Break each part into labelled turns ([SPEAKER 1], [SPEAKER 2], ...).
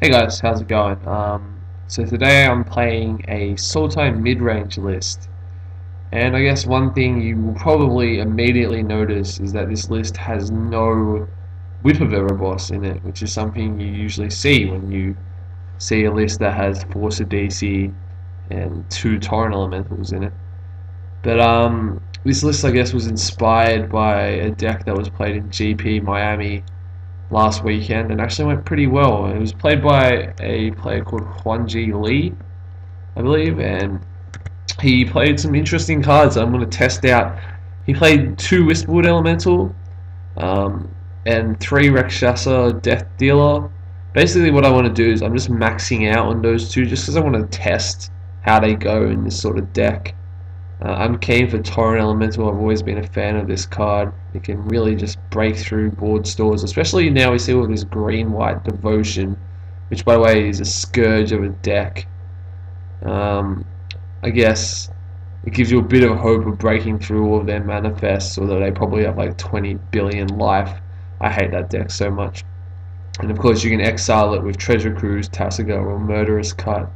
[SPEAKER 1] Hey guys, how's it going? So today I'm playing a Sultai Midrange list, and I guess one thing you will probably immediately notice is that this list has no Whipper boss in it, which is something you usually see when you see a list that has Force of DC and two Torrent Elementals in it. But this list I guess was inspired by a deck that was played in GP Miami last weekend and actually went pretty well. It was played by a player called Yuanji, I believe, and he played some interesting cards I'm going to test out. He played two Wistwood Elemental um, and three Rakshasa Death Dealer. Basically, what I want to do is I'm just maxing out on those two just because I want to test how they go in this sort of deck. I'm keen for Torrent Elemental. I've always been a fan of this card. It can really just break through board stores, especially now we see all this green-white devotion, which by the way is a scourge of a deck. I guess it gives you a bit of hope of breaking through all of their manifests, although they probably have like 20 billion life. I hate that deck so much. And of course you can exile it with Treasure Cruise, Tasiga, or Murderous Cut.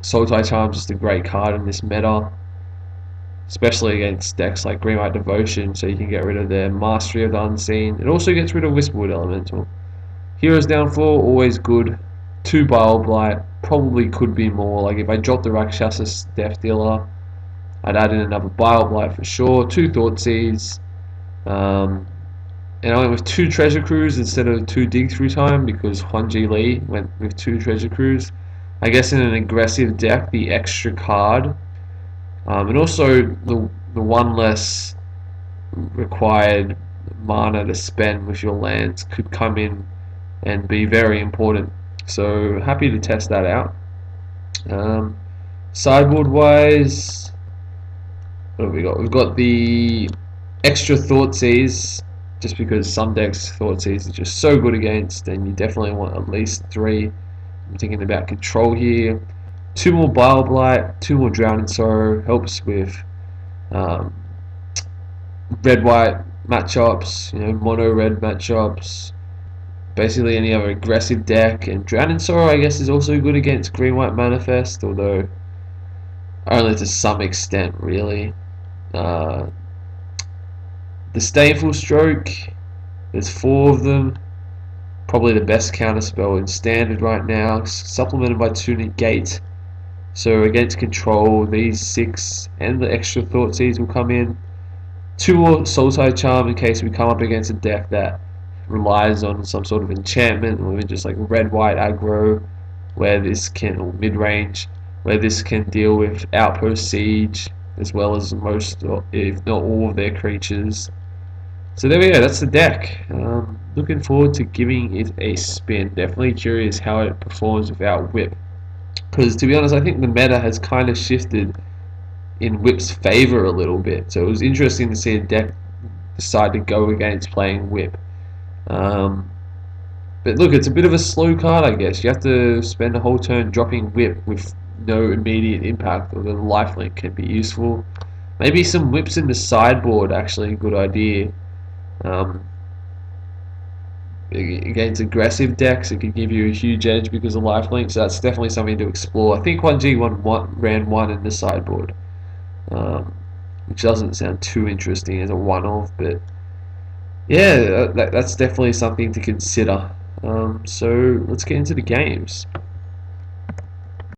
[SPEAKER 1] Sultai Charm's just a great card in this meta, especially against decks like Green White Devotion, so you can get rid of their Mastery of the Unseen. It also gets rid of Wistwood Elemental. Heroes Downfall, always good. 2 Bile Blight, probably could be more. Like if I dropped the Rakshasa Death Dealer, I'd add in another Bile Blight for sure. 2 Thoughtseize. And I went with 2 Treasure Cruise instead of 2 Dig Through Time because Huanji Li went with 2 Treasure Cruise. I guess in an aggressive deck, the extra card, and also the one less required mana to spend with your lands could come in and be very important. So happy to test that out. Sideboard wise, what have we got? We've got the extra Thoughtseize, just because some decks Thoughtseize is just so good against, and you definitely want at least 3. I'm thinking about control here. 2 more Bile Blight, 2 more Drowning Sorrow, helps with red-white matchups, mono-red matchups, basically any other aggressive deck. And Drowning Sorrow, I guess, is also good against green-white manifest, although only to some extent, really. The Disdainful Stroke, there's 4 of them. Probably the best counterspell in Standard right now, supplemented by 2 Negate. So against control, these 6 and the extra Thoughtseize will come in. 2 more Sultai Charm in case we come up against a deck that relies on some sort of enchantment, or even just like red-white aggro, where this can, or mid-range, where this can deal with Outpost Siege, as well as most, if not all of their creatures. So there we go, that's the deck. Looking forward to giving it a spin. Definitely curious how it performs without Whip. Because to be honest, I think the meta has kind of shifted in Whip's favor a little bit. So it was interesting to see a deck decide to go against playing Whip. But look, it's a bit of a slow card, I guess. You have to spend a whole turn dropping Whip with no immediate impact, although the lifelink can be useful. Maybe some Whips in the sideboard, actually, a good idea. Against aggressive decks, it could give you a huge edge because of lifelink, so that's definitely something to explore. I think 1G1 ran 1 in the sideboard, which doesn't sound too interesting as a one-off, but yeah, that's definitely something to consider. So let's get into the games.